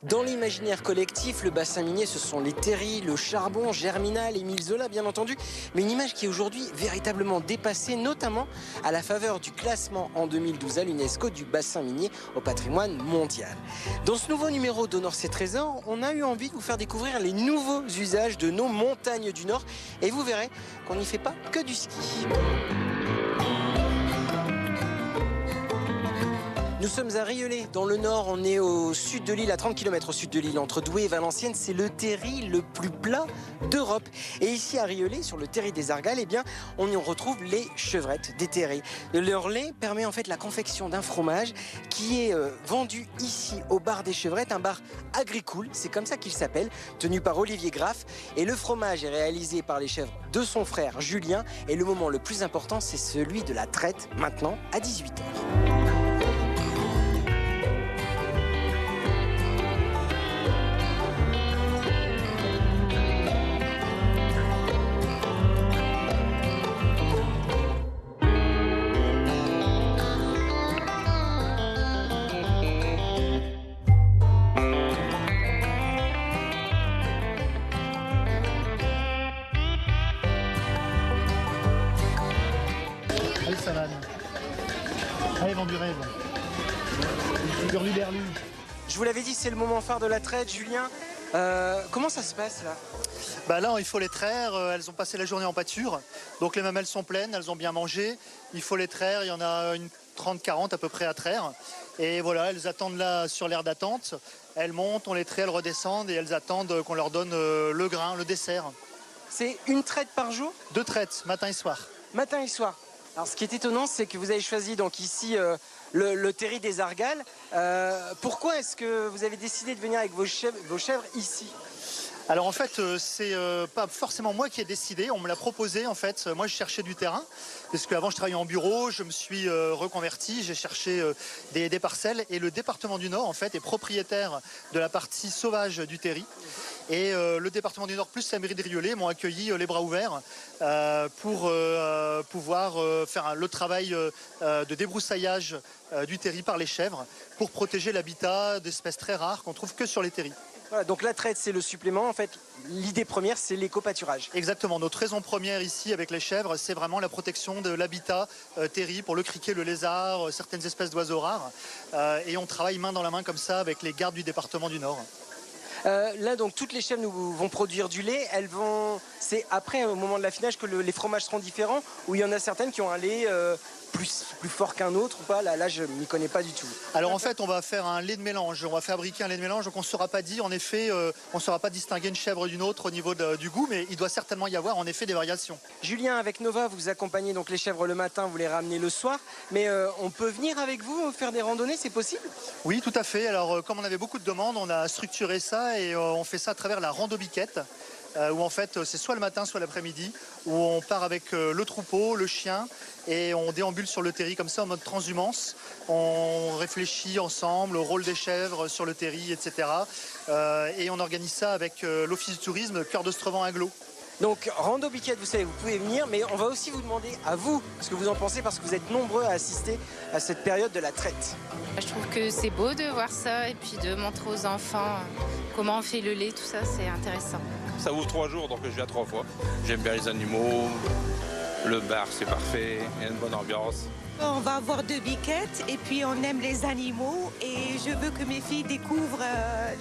Dans l'imaginaire collectif, le bassin minier, ce sont les terris, le charbon, Germinal, Émile Zola, bien entendu. Mais une image qui est aujourd'hui véritablement dépassée, notamment à la faveur du classement en 2012 à l'UNESCO du bassin minier au patrimoine mondial. Dans ce nouveau numéro d'Honore ses trésors, on a eu envie de vous faire découvrir les nouveaux usages de nos montagnes du Nord. Et vous verrez qu'on n'y fait pas que du ski. Nous sommes à Rieulé, dans le Nord. On est au sud de l'île, à 30 km au sud de l'île, entre Douai et Valenciennes. C'est le terri le plus plat d'Europe. Et ici à Rieulé, sur le terri des Argales, eh bien, on y retrouve les chevrettes des terris. Leur lait permet en fait la confection d'un fromage qui est vendu ici au bar des chevrettes, un bar agricole, c'est comme ça qu'il s'appelle, tenu par Olivier Graff. Et le fromage est réalisé par les chèvres de son frère Julien. Et le moment le plus important, c'est celui de la traite, maintenant à 18h. Allez, salade. Allez, vend du rêve. Berlu. Je vous l'avais dit, c'est le moment phare de la traite, Julien. Comment ça se passe là? Bah là, il faut les traire. Elles ont passé la journée en pâture. Donc les mamelles sont pleines, elles ont bien mangé. Il faut les traire. Il y en a une 30-40 à peu près à traire. Et voilà, elles attendent là sur l'aire d'attente. Elles montent, on les traite, elles redescendent et elles attendent qu'on leur donne le grain, le dessert. C'est une traite par jour? 2 traites, matin et soir. Matin et soir. Alors ce qui est étonnant, c'est que vous avez choisi donc ici le terri des Argales. Pourquoi est-ce que vous avez décidé de venir avec vos chèvres ici? Alors en fait, c'est pas forcément moi qui ai décidé, on me l'a proposé en fait. Moi je cherchais du terrain, parce qu'avant je travaillais en bureau, je me suis reconverti, j'ai cherché des parcelles et le département du Nord en fait est propriétaire de la partie sauvage du terri. Et le département du Nord plus la mairie de Rieulé m'ont accueilli les bras ouverts pour pouvoir faire le travail de débroussaillage du terri par les chèvres pour protéger l'habitat d'espèces très rares qu'on trouve que sur les terris. Voilà, donc la traite c'est le supplément, en fait l'idée première c'est l'éco-pâturage. Exactement, notre raison première ici avec les chèvres c'est vraiment la protection de l'habitat terri pour le criquet, le lézard, certaines espèces d'oiseaux rares et on travaille main dans la main comme ça avec les gardes du département du Nord. Là donc toutes les chèvres vont produire du lait, c'est après au moment de l'affinage que les fromages seront différents, ou il y en a certaines qui ont un lait plus fort qu'un autre ou pas, là je m'y connais pas du tout. Alors en fait on va faire un lait de mélange, on va fabriquer un lait de mélange, donc on ne saura pas dire en effet, on ne saura pas distinguer une chèvre d'une autre au niveau du goût, mais il doit certainement y avoir en effet des variations. Julien, avec Nova, vous accompagnez donc les chèvres le matin, vous les ramenez le soir, mais on peut venir avec vous faire des randonnées, c'est possible? Oui tout à fait, alors comme on avait beaucoup de demandes, on a structuré ça et on fait ça à travers la rando-biquette. Où en fait c'est soit le matin soit l'après-midi, où on part avec le troupeau, le chien et on déambule sur le terri comme ça en mode transhumance. On réfléchit ensemble au rôle des chèvres sur le terri, etc. Et on organise ça avec l'office du tourisme Cœur d'Ostrevent-Aglo. Donc rando biquette, vous savez, vous pouvez venir, mais on va aussi vous demander à vous ce que vous en pensez parce que vous êtes nombreux à assister à cette période de la traite. Je trouve que c'est beau de voir ça et puis de montrer aux enfants comment on fait le lait, tout ça, c'est intéressant. Ça ouvre 3 jours, donc je viens 3 fois. J'aime bien les animaux, le bar c'est parfait, il y a une bonne ambiance. On va avoir 2 biquettes et puis on aime les animaux et je veux que mes filles découvrent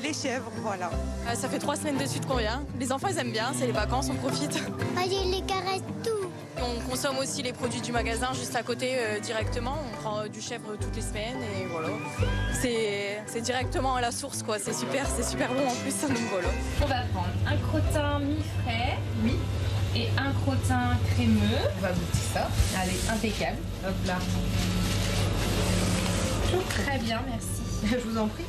les chèvres, voilà. Ça fait 3 semaines de suite qu'on vient. Les enfants ils aiment bien, c'est les vacances, on profite. Allez, les caresses tout. On consomme aussi les produits du magasin juste à côté directement. On prend du chèvre toutes les semaines et voilà. C'est directement à la source quoi, c'est super bon en plus, donc voilà. On va prendre un crottin mi-frais, oui, et un crottin crémeux. On va goûter ça. Allez, impeccable. Hop là. Très bien, merci. Je vous en prie.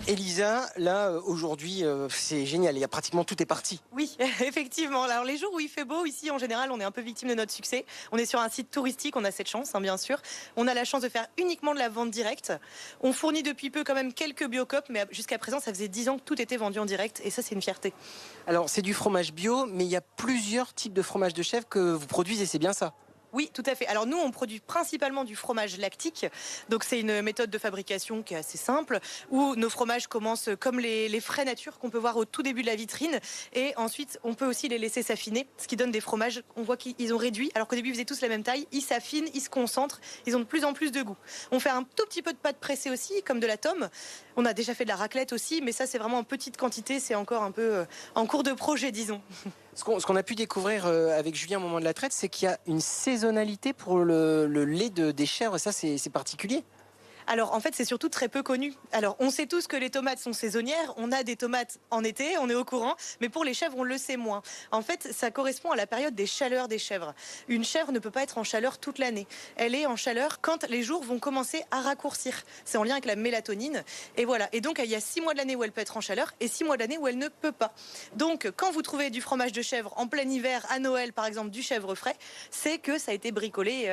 Elisa, là aujourd'hui c'est génial, il y a pratiquement tout est parti. Oui, effectivement. Alors les jours où il fait beau, ici en général, on est un peu victime de notre succès. On est sur un site touristique, on a cette chance, bien sûr. On a la chance de faire uniquement de la vente directe. On fournit depuis peu quand même quelques biocopes, mais jusqu'à présent, ça faisait 10 ans que tout était vendu en direct, et ça, c'est une fierté. Alors c'est du fromage bio, mais il y a plusieurs types de fromage de chèvre que vous produisez, c'est bien ça? Oui, tout à fait. Alors nous, on produit principalement du fromage lactique. Donc c'est une méthode de fabrication qui est assez simple, où nos fromages commencent comme les frais nature qu'on peut voir au tout début de la vitrine. Et ensuite, on peut aussi les laisser s'affiner, ce qui donne des fromages, on voit qu'ils ont réduit. Alors qu'au début, ils faisaient tous la même taille. Ils s'affinent, ils se concentrent, ils ont de plus en plus de goût. On fait un tout petit peu de pâte pressée aussi, comme de la tome. On a déjà fait de la raclette aussi, mais ça, c'est vraiment en petite quantité. C'est encore un peu en cours de projet, disons. Ce qu'on a pu découvrir avec Julien au moment de la traite, c'est qu'il y a une saisonnalité pour le lait des chèvres. Ça, c'est particulier. Alors en fait c'est surtout très peu connu. Alors on sait tous que les tomates sont saisonnières, on a des tomates en été, on est au courant, mais pour les chèvres on le sait moins. En fait ça correspond à la période des chaleurs des chèvres. Une chèvre ne peut pas être en chaleur toute l'année. Elle est en chaleur quand les jours vont commencer à raccourcir. C'est en lien avec la mélatonine. Et voilà. Et donc il y a 6 mois de l'année où elle peut être en chaleur et 6 mois de l'année où elle ne peut pas. Donc quand vous trouvez du fromage de chèvre en plein hiver, à Noël par exemple, du chèvre frais, c'est que ça a été bricolé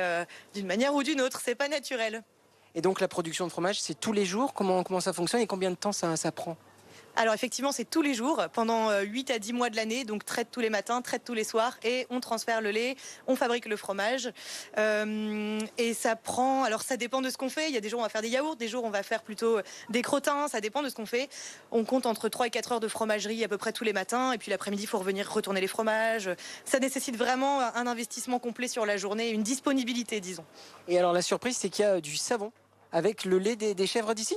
d'une manière ou d'une autre. C'est pas naturel. Et donc la production de fromage, c'est tous les jours. Comment ça fonctionne et combien de temps ça prend? Alors effectivement, c'est tous les jours, pendant 8 à 10 mois de l'année, donc traite tous les matins, traite tous les soirs, et on transfère le lait, on fabrique le fromage. Et ça prend, alors ça dépend de ce qu'on fait, il y a des jours on va faire des yaourts, des jours on va faire plutôt des crottins, ça dépend de ce qu'on fait. On compte entre 3 et 4 heures de fromagerie à peu près tous les matins, et puis l'après-midi il faut revenir retourner les fromages. Ça nécessite vraiment un investissement complet sur la journée, une disponibilité disons. Et alors la surprise, c'est qu'il y a du savon avec le lait des chèvres d'ici?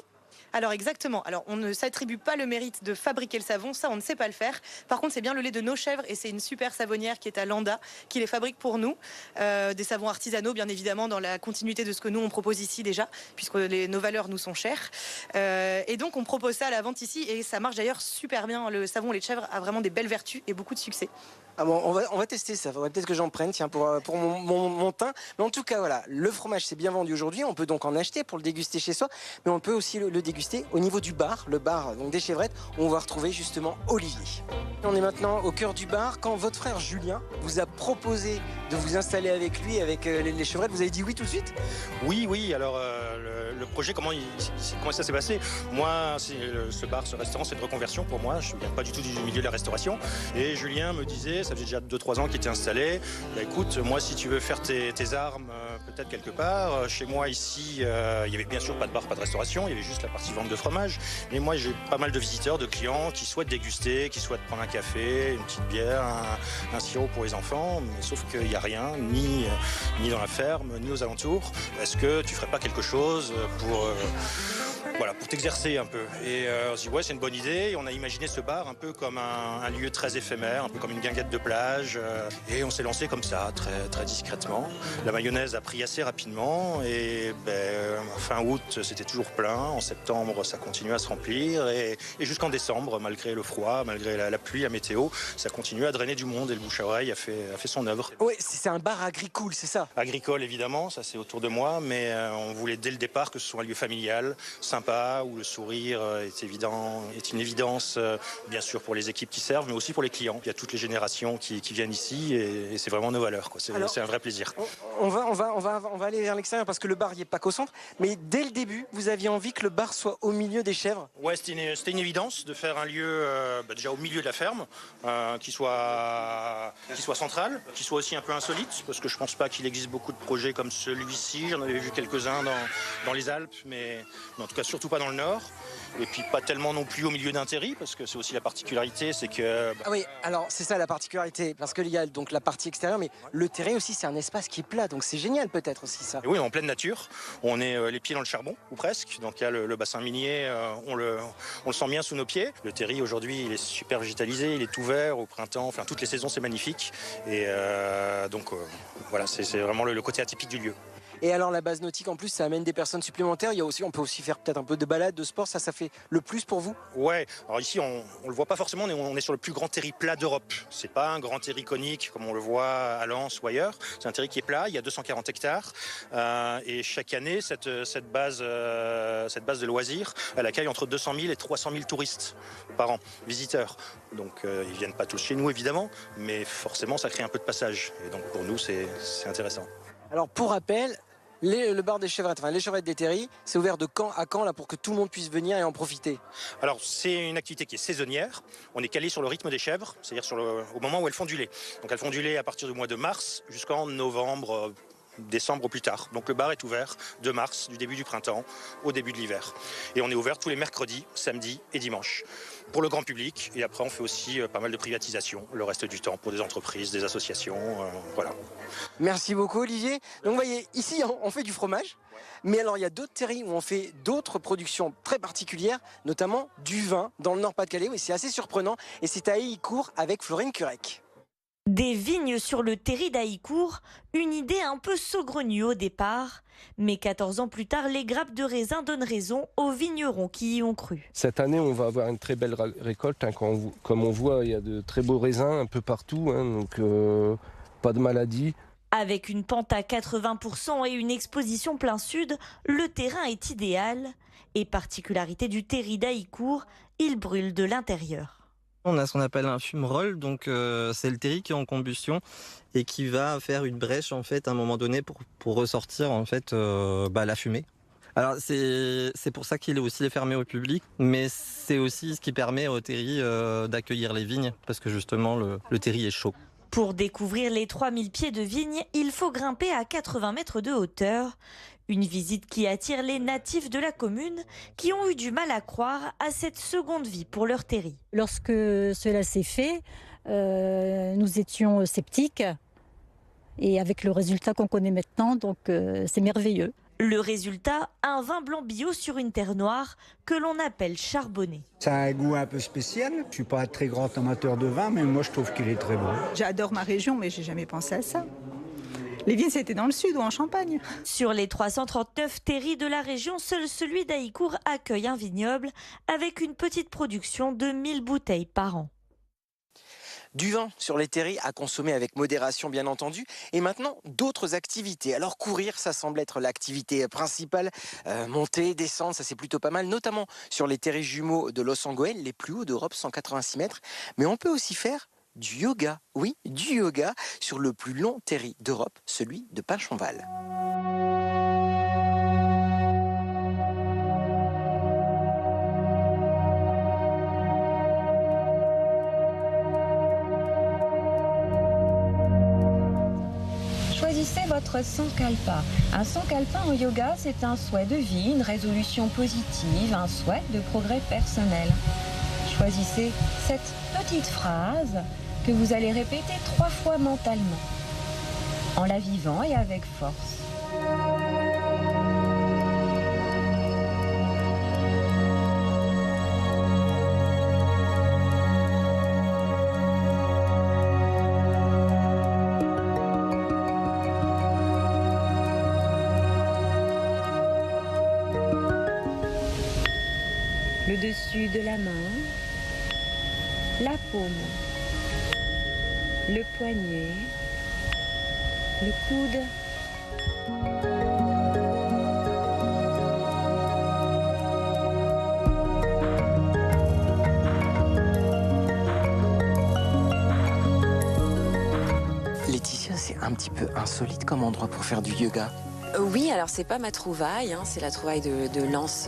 Alors exactement, alors on ne s'attribue pas le mérite de fabriquer le savon, ça on ne sait pas le faire. Par contre c'est bien le lait de nos chèvres et c'est une super savonnière qui est à Landa qui les fabrique pour nous. Des savons artisanaux bien évidemment dans la continuité de ce que nous on propose ici déjà, puisque nos valeurs nous sont chères. Et donc on propose ça à la vente ici et ça marche d'ailleurs super bien. Le savon lait de chèvre a vraiment des belles vertus et beaucoup de succès. Ah bon, on va tester ça, faudrait peut-être que j'en prenne tiens, pour mon teint. Mais en tout cas, voilà, le fromage c'est bien vendu aujourd'hui, on peut donc en acheter pour le déguster chez soi, mais on peut aussi le déguster au niveau du bar, le bar donc des chèvrettes, où on va retrouver justement Olivier. On est maintenant au cœur du bar, quand votre frère Julien vous a proposé de vous installer avec lui, avec les chevrettes, vous avez dit oui tout de suite? Oui, alors le projet, comment ça s'est passé? Moi, ce bar, ce restaurant, c'est une reconversion pour moi, je ne viens pas du tout du milieu de la restauration, et Julien me disait, ça faisait déjà 2-3 ans qu'il était installé. Bah, écoute, moi, si tu veux faire tes armes, peut-être quelque part. Chez moi, ici, il n'y avait bien sûr pas de bar, pas de restauration. Il y avait juste la partie vente de fromage. Mais moi, j'ai pas mal de visiteurs, de clients qui souhaitent déguster, qui souhaitent prendre un café, une petite bière, un sirop pour les enfants. Mais sauf qu'il n'y a rien, ni dans la ferme, ni aux alentours. Est-ce que tu ferais pas quelque chose pour t'exercer un peu? Et on se dit, ouais, c'est une bonne idée. Et on a imaginé ce bar un peu comme un lieu très éphémère, un peu comme une guinguette de plage. Et on s'est lancé comme ça, très, très discrètement. La mayonnaise a pris assez rapidement. Et fin août, c'était toujours plein. En septembre, ça continuait à se remplir. Et jusqu'en décembre, malgré le froid, malgré la pluie, la météo, ça continuait à drainer du monde. Et le bouche à oreille a fait son œuvre. Oui, c'est un bar agricole, c'est ça? Agricole, évidemment, ça c'est autour de moi. Mais on voulait dès le départ que ce soit un lieu familial, sympa, où le sourire est une évidence, bien sûr pour les équipes qui servent, mais aussi pour les clients. Il y a toutes les générations qui viennent ici et c'est vraiment nos valeurs, quoi. C'est un vrai plaisir. On va aller vers l'extérieur parce que le bar n'y est pas qu'au centre, mais dès le début, vous aviez envie que le bar soit au milieu des chèvres? Ouais, c'était une évidence de faire un lieu déjà au milieu de la ferme, qui soit central, qui soit aussi un peu insolite, parce que je pense pas qu'il existe beaucoup de projets comme celui-ci. J'en avais vu quelques-uns dans les Alpes, mais en tout cas surtout pas dans le Nord. Et puis pas tellement non plus au milieu d'un terri, parce que c'est aussi la particularité, c'est que... Ah oui, alors c'est ça la particularité, parce qu'il y a donc la partie extérieure, mais le terri aussi c'est un espace qui est plat, donc c'est génial peut-être aussi ça. Et oui, en pleine nature, on est les pieds dans le charbon, ou presque, donc il y a le bassin minier, on le sent bien sous nos pieds. Le terri aujourd'hui il est super végétalisé, il est ouvert au printemps, enfin toutes les saisons c'est magnifique, et donc voilà, c'est vraiment le côté atypique du lieu. Et alors la base nautique en plus ça amène des personnes supplémentaires, on peut aussi faire peut-être un peu de balade, de sport, ça fait le plus pour vous? Ouais, alors ici on le voit pas forcément, on est sur le plus grand terri plat d'Europe. C'est pas un grand terri conique comme on le voit à Lens ou ailleurs, c'est un terri qui est plat, il y a 240 hectares et chaque année cette base de loisirs, elle accueille entre 200 000 et 300 000 touristes par an, visiteurs. Donc ils viennent pas tous chez nous évidemment, mais forcément ça crée un peu de passage et donc pour nous c'est intéressant. Alors pour rappel, le bar des chevrettes, les chevrettes des terris, c'est ouvert de quand à quand là pour que tout le monde puisse venir et en profiter? Alors c'est une activité qui est saisonnière, on est calé sur le rythme des chèvres, c'est-à-dire au moment où elles font du lait. Donc elles font du lait à partir du mois de mars jusqu'en novembre, décembre au plus tard. Donc le bar est ouvert de mars, du début du printemps au début de l'hiver. Et on est ouvert tous les mercredis, samedis et dimanches pour le grand public. Et après, on fait aussi pas mal de privatisation le reste du temps pour des entreprises, des associations. Voilà. Merci beaucoup Olivier. Donc vous voyez, ici on fait du fromage, mais alors il y a d'autres terrils où on fait d'autres productions très particulières, notamment du vin dans le Nord-Pas-de-Calais. Oui, c'est assez surprenant et c'est à Hélicourt avec Florine Curec. Des vignes sur le terri d'Haïcourt, une idée un peu saugrenue au départ. Mais 14 ans plus tard, les grappes de raisin donnent raison aux vignerons qui y ont cru. Cette année, on va avoir une très belle récolte. Comme on voit, il y a de très beaux raisins un peu partout, donc pas de maladie. Avec une pente à 80% et une exposition plein sud, le terrain est idéal. Et particularité du terri d'Haïcourt, il brûle de l'intérieur. On a ce qu'on appelle un fumerole, donc c'est le terri qui est en combustion et qui va faire une brèche en fait à un moment donné pour ressortir en fait la fumée. Alors c'est pour ça qu'il est aussi fermé au public, mais c'est aussi ce qui permet au terri d'accueillir les vignes parce que justement le terri est chaud. Pour découvrir les 3000 pieds de vigne, il faut grimper à 80 mètres de hauteur. Une visite qui attire les natifs de la commune qui ont eu du mal à croire à cette seconde vie pour leur terri. Lorsque cela s'est fait, nous étions sceptiques et avec le résultat qu'on connaît maintenant, donc c'est merveilleux. Le résultat, un vin blanc bio sur une terre noire que l'on appelle charbonné. Ça a un goût un peu spécial. Je ne suis pas un très grand amateur de vin, mais moi je trouve qu'il est très bon. J'adore ma région, mais j'ai jamais pensé à ça. Les vignes, c'était dans le sud ou en Champagne. Sur les 339 terris de la région, seul celui d'Haïcourt accueille un vignoble avec une petite production de 1000 bouteilles par an. Du vin sur les terris à consommer avec modération bien entendu. Et maintenant, d'autres activités. Alors courir, ça semble être l'activité principale. Monter, descendre, ça c'est plutôt pas mal. Notamment sur les terris jumeaux de Los Angoel, les plus hauts d'Europe, 186 mètres. Mais on peut aussi faire du yoga. Oui, du yoga sur le plus long terri d'Europe, celui de Pinchonval. Choisissez votre sankalpa. Un sankalpa en yoga, c'est un souhait de vie, une résolution positive, un souhait de progrès personnel. Choisissez cette petite phrase que vous allez répéter 3 fois mentalement, en la vivant et avec force. Le dessus de la main, la paume, le poignet, le coude. Laetitia, c'est un petit peu insolite comme endroit pour faire du yoga. Oui, alors c'est pas ma trouvaille, c'est la trouvaille de Lance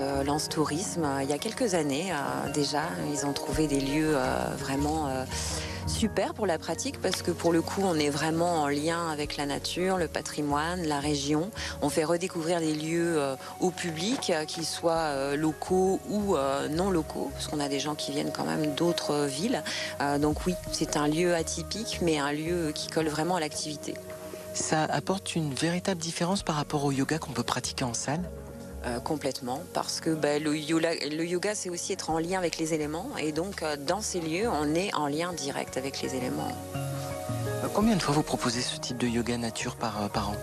Tourisme. Il y a quelques années déjà, ils ont trouvé des lieux vraiment super pour la pratique parce que pour le coup, on est vraiment en lien avec la nature, le patrimoine, la région. On fait redécouvrir des lieux au public, qu'ils soient locaux ou non locaux, parce qu'on a des gens qui viennent quand même d'autres villes. Donc oui, c'est un lieu atypique, mais un lieu qui colle vraiment à l'activité. Ça apporte une véritable différence par rapport au yoga qu'on peut pratiquer en salle ? Complètement, parce que le yoga, c'est aussi être en lien avec les éléments. Et donc, dans ces lieux, on est en lien direct avec les éléments. Combien de fois vous proposez ce type de yoga nature par an ?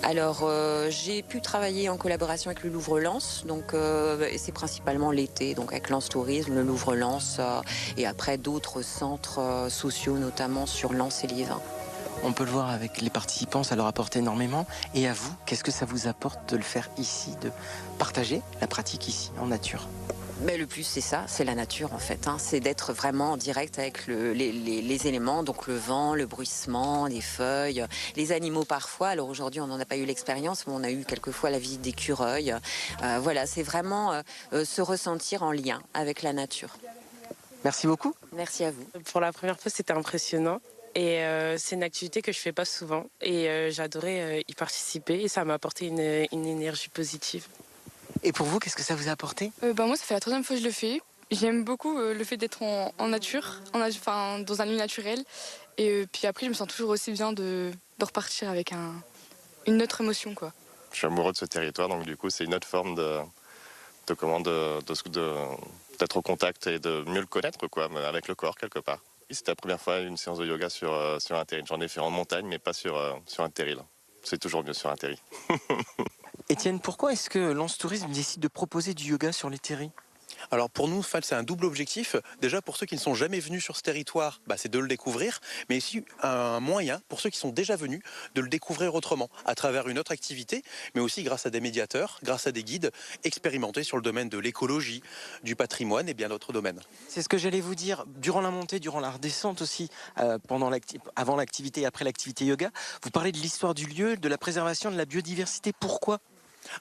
Alors, j'ai pu travailler en collaboration avec le Louvre-Lens, donc c'est principalement l'été, donc avec Lens Tourisme, le Louvre-Lens, et après d'autres centres sociaux, notamment sur Lens et Liévin. On peut le voir avec les participants, ça leur apporte énormément. Et à vous, qu'est-ce que ça vous apporte de le faire ici, de partager la pratique ici, en nature ? Mais le plus, c'est ça, c'est la nature en fait. C'est d'être vraiment en direct avec les éléments, donc le vent, le bruissement, les feuilles, les animaux parfois. Alors aujourd'hui, on n'en a pas eu l'expérience, mais on a eu quelquefois la visite d'écureuils. Voilà, c'est vraiment se ressentir en lien avec la nature. Merci beaucoup. Merci à vous. Pour la première fois, c'était impressionnant. Et c'est une activité que je fais pas souvent. Et j'adorais y participer et ça m'a apporté une énergie positive. Et pour vous, qu'est-ce que ça vous a apporté? Moi, ça fait la 3e fois que je le fais. J'aime beaucoup le fait d'être en nature, dans un lieu naturel. Et puis après, je me sens toujours aussi bien de repartir avec une autre émotion, quoi. Je suis amoureux de ce territoire, donc du coup, c'est une autre forme d'être au contact et de mieux le connaître, quoi, avec le corps, quelque part. C'était la première fois une séance de yoga sur un terrain. J'en ai fait en montagne, mais pas sur un terril. C'est toujours mieux sur un terri. Étienne, pourquoi est-ce que Lens Tourisme décide de proposer du yoga sur les terris? Alors pour nous, c'est un double objectif. Déjà pour ceux qui ne sont jamais venus sur ce territoire, c'est de le découvrir, mais aussi un moyen pour ceux qui sont déjà venus de le découvrir autrement, à travers une autre activité, mais aussi grâce à des médiateurs, grâce à des guides expérimentés sur le domaine de l'écologie, du patrimoine et bien d'autres domaines. C'est ce que j'allais vous dire, durant la montée, durant la redescente aussi, avant l'activité et après l'activité yoga, vous parlez de l'histoire du lieu, de la préservation de la biodiversité. Pourquoi ?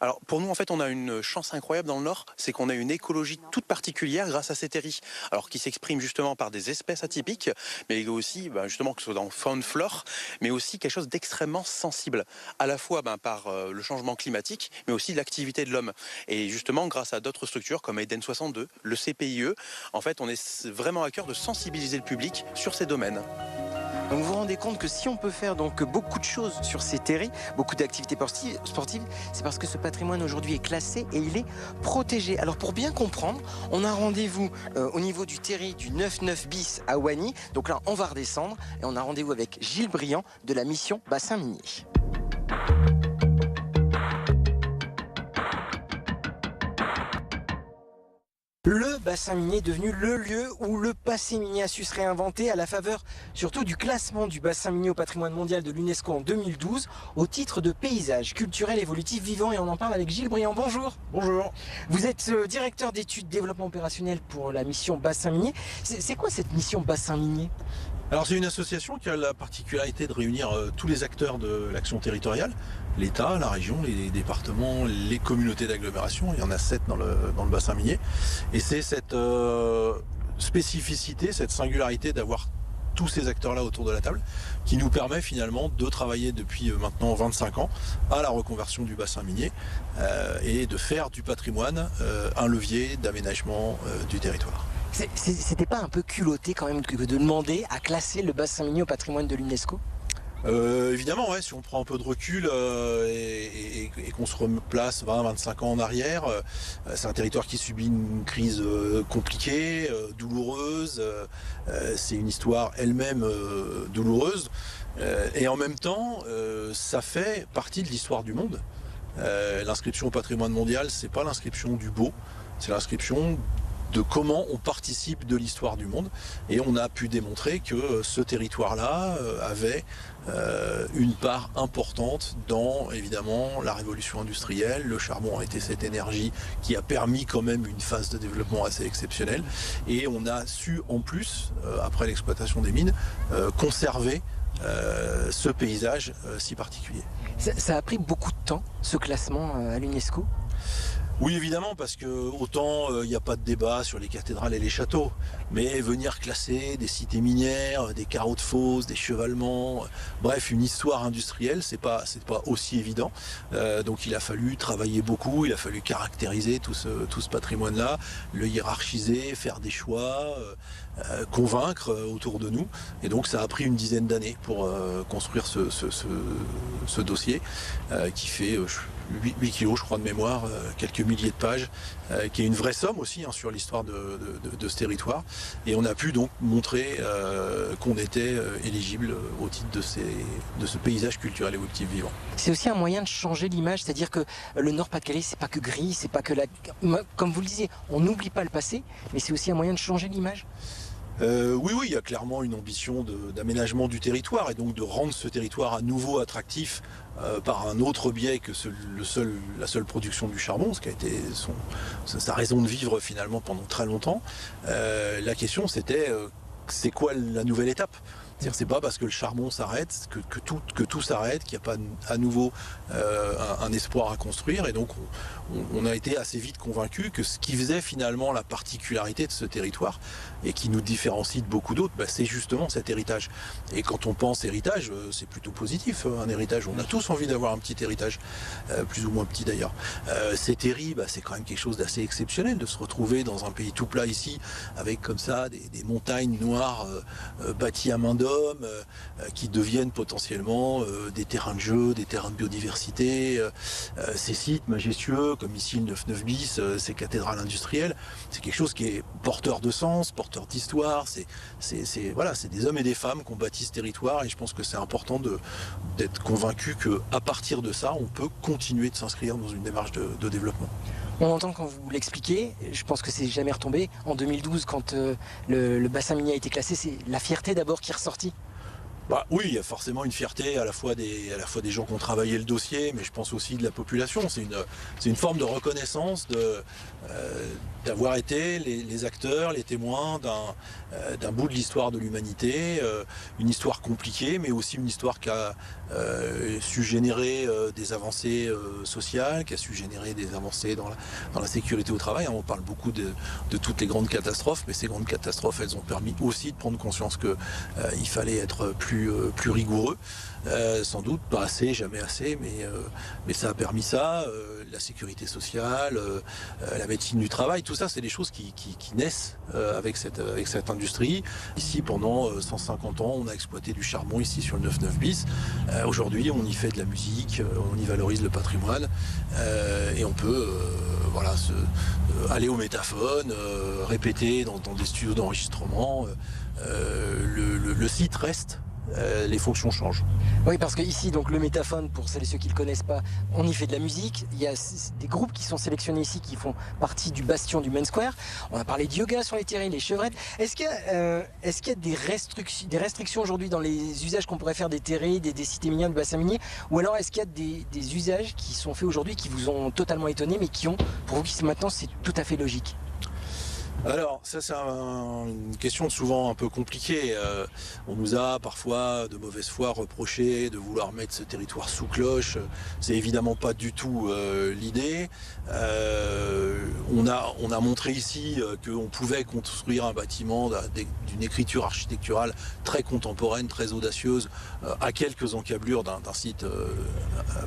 Alors pour nous, en fait, on a une chance incroyable dans le Nord, c'est qu'on a une écologie toute particulière grâce à ces terris, alors qui s'exprime justement par des espèces atypiques, mais aussi justement que ce soit dans faune, flore, mais aussi quelque chose d'extrêmement sensible, à la fois par le changement climatique, mais aussi l'activité de l'homme. Et justement, grâce à d'autres structures comme Eden 62, le CPIE, en fait, on est vraiment à cœur de sensibiliser le public sur ces domaines. Donc vous vous rendez compte que si on peut faire donc beaucoup de choses sur ces terris, beaucoup d'activités sportives, c'est parce que ce patrimoine aujourd'hui est classé et il est protégé. Alors pour bien comprendre, on a rendez-vous au niveau du terri du 9-9 bis à Wany. Donc là, on va redescendre et on a rendez-vous avec Gilles Briand de la mission Bassin Minier. Le bassin minier est devenu le lieu où le passé minier a su se réinventer à la faveur surtout du classement du bassin minier au patrimoine mondial de l'UNESCO en 2012 au titre de paysage culturel évolutif vivant, et on en parle avec Gilles Briand. Bonjour. Bonjour. Vous êtes directeur d'études développement opérationnel pour la mission bassin minier. C'est quoi cette mission bassin minier ? Alors c'est une association qui a la particularité de réunir tous les acteurs de l'action territoriale, l'État, la région, les départements, les communautés d'agglomération, il y en a 7 dans le bassin minier. Et c'est cette spécificité, cette singularité d'avoir tous ces acteurs-là autour de la table qui nous permet finalement de travailler depuis maintenant 25 ans à la reconversion du bassin minier et de faire du patrimoine un levier d'aménagement du territoire. C'était pas un peu culotté quand même de demander à classer le bassin minier au patrimoine de l'UNESCO ? Évidemment, ouais, si on prend un peu de recul et qu'on se replace 20-25 ans en arrière, c'est un territoire qui subit une crise compliquée, douloureuse, c'est une histoire elle-même douloureuse, et en même temps, ça fait partie de l'histoire du monde. L'inscription au patrimoine mondial, c'est pas l'inscription du beau, c'est l'inscription de comment on participe de l'histoire du monde, et on a pu démontrer que ce territoire-là avait une part importante dans évidemment la révolution industrielle. Le charbon a été cette énergie qui a permis quand même une phase de développement assez exceptionnelle, et on a su en plus, après l'exploitation des mines, conserver ce paysage si particulier. Ça a pris beaucoup de temps, ce classement à l'UNESCO ? Oui, évidemment, parce que autant il n'y a pas de débat sur les cathédrales et les châteaux, mais venir classer des cités minières, des carreaux de fosse, des chevalements, bref, une histoire industrielle, c'est pas aussi évident. Donc il a fallu travailler beaucoup, il a fallu caractériser tout ce patrimoine-là, le hiérarchiser, faire des choix, convaincre autour de nous. Et donc ça a pris une dizaine d'années pour construire ce dossier qui fait 8 kilos, je crois, de mémoire, quelques milliers de pages, qui est une vraie somme aussi sur l'histoire de ce territoire. Et on a pu donc montrer qu'on était éligible au titre de ce paysage culturel évolutif vivant. C'est aussi un moyen de changer l'image, c'est-à-dire que le Nord-Pas-de-Calais, c'est pas que gris, c'est pas que comme vous le disiez, on n'oublie pas le passé, mais c'est aussi un moyen de changer l'image. Oui, il y a clairement une ambition d'aménagement du territoire, et donc de rendre ce territoire à nouveau attractif par un autre biais que la seule production du charbon, ce qui a été sa raison de vivre finalement pendant très longtemps. La question c'était c'est quoi la nouvelle étape ? C'est-à-dire c'est pas parce que le charbon s'arrête que tout s'arrête, qu'il n'y a pas à nouveau un espoir à construire. Et donc on a été assez vite convaincus que ce qui faisait finalement la particularité de ce territoire et qui nous différencie de beaucoup d'autres, c'est justement cet héritage. Et quand on pense héritage, c'est plutôt positif. Un héritage, on a tous envie d'avoir un petit héritage, plus ou moins petit d'ailleurs. Ces terris, c'est quand même quelque chose d'assez exceptionnel de se retrouver dans un pays tout plat ici, avec comme ça des montagnes noires bâties à main d'homme, qui deviennent potentiellement des terrains de jeu, des terrains de biodiversité. Ces sites majestueux, comme ici le 9-9 bis, ces cathédrales industrielles, c'est quelque chose qui est porteur de sens, porteur d'histoire. C'est des hommes et des femmes qui ont bâti ce territoire, et je pense que c'est important d'être convaincu qu'à partir de ça, on peut continuer de s'inscrire dans une démarche de développement. On entend quand vous l'expliquez, je pense que c'est jamais retombé. En 2012, quand le bassin minier a été classé, c'est la fierté d'abord qui est ressortie. Oui, il y a forcément une fierté à la fois des gens qui ont travaillé le dossier, mais je pense aussi de la population. C'est une forme de reconnaissance d'avoir été les acteurs, les témoins d'un bout de l'histoire de l'humanité, une histoire compliquée, mais aussi une histoire qui a su générer des avancées sociales, qui a su générer des avancées dans la sécurité au travail. On parle beaucoup de toutes les grandes catastrophes, mais ces grandes catastrophes, elles ont permis aussi de prendre conscience qu'il fallait être plus rigoureux, sans doute pas assez, jamais assez, mais ça a permis ça, la sécurité sociale, la médecine du travail, tout ça c'est des choses qui naissent avec cette industrie. Ici pendant 150 ans on a exploité du charbon ici sur le 9-9 bis, aujourd'hui on y fait de la musique, on y valorise le patrimoine, et on peut aller au métaphone, répéter dans des studios d'enregistrement, le site reste. Les fonctions changent. Oui, parce que ici, donc le métaphone, pour celles et ceux qui ne le connaissent pas, on y fait de la musique. Il y a des groupes qui sont sélectionnés ici qui font partie du bastion du Main Square. On a parlé de yoga sur les terrains, les chevrettes. Est-ce qu'il y a des restrictions aujourd'hui dans les usages qu'on pourrait faire des terrains, des sites miniers, du bassin minier? Ou alors est-ce qu'il y a des usages qui sont faits aujourd'hui qui vous ont totalement étonné, mais pour vous, maintenant, c'est tout à fait logique? Alors, ça c'est une question souvent un peu compliquée. On nous a parfois de mauvaise foi reproché de vouloir mettre ce territoire sous cloche. C'est évidemment pas du tout l'idée. On a montré ici qu'on pouvait construire un bâtiment d'une écriture architecturale très contemporaine, très audacieuse, à quelques encablures d'un site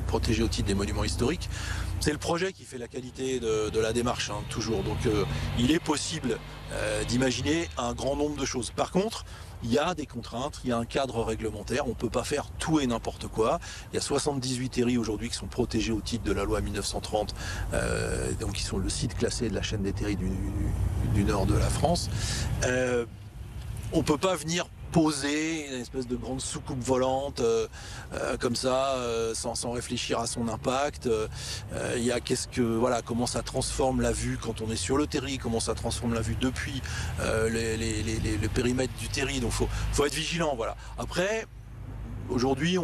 protégé au titre des monuments historiques. C'est le projet qui fait la qualité de la démarche, toujours. Donc il est possible d'imaginer un grand nombre de choses. Par contre, il y a des contraintes, il y a un cadre réglementaire, on ne peut pas faire tout et n'importe quoi. Il y a 78 terris aujourd'hui qui sont protégés au titre de la loi 1930, donc qui sont le site classé de la chaîne des terris du nord de la France. On ne peut pas venir poser une espèce de grande soucoupe volante comme ça, sans réfléchir à son impact. Il y a comment ça transforme la vue quand on est sur le terri, comment ça transforme la vue depuis le périmètre du terri. Donc faut être vigilant. Voilà. Après, aujourd'hui,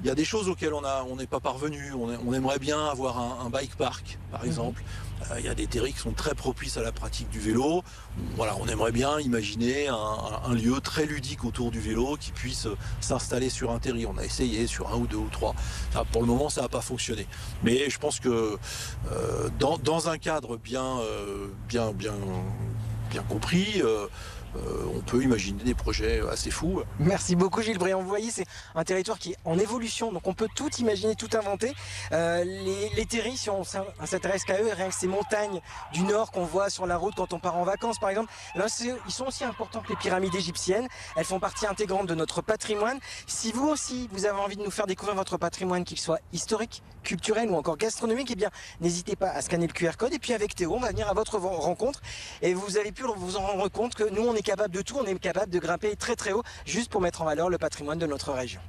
il y a des choses auxquelles on n'est pas parvenu. On aimerait bien avoir un bike park, par exemple. Il y a des terris qui sont très propices à la pratique du vélo. Voilà, on aimerait bien imaginer un lieu très ludique autour du vélo qui puisse s'installer sur un terri. On a essayé sur un ou deux ou trois. Pour le moment, ça n'a pas fonctionné. Mais je pense que dans un cadre bien compris, on peut imaginer des projets assez fous. Merci beaucoup Gilles Briand. Vous voyez, c'est un territoire qui est en évolution, donc on peut tout imaginer, tout inventer. Les terris, si on s'intéresse qu'à eux, rien que ces montagnes du nord qu'on voit sur la route quand on part en vacances par exemple, là, ils sont aussi importants que les pyramides égyptiennes. Elles font partie intégrante de notre patrimoine. Si vous aussi, vous avez envie de nous faire découvrir votre patrimoine, qu'il soit historique, culturel ou encore gastronomique, eh bien, n'hésitez pas à scanner le QR code. Et puis avec Théo, on va venir à votre rencontre et vous avez pu vous en rendre compte que nous, on est capable de tout, on est capable de grimper très très haut juste pour mettre en valeur le patrimoine de notre région.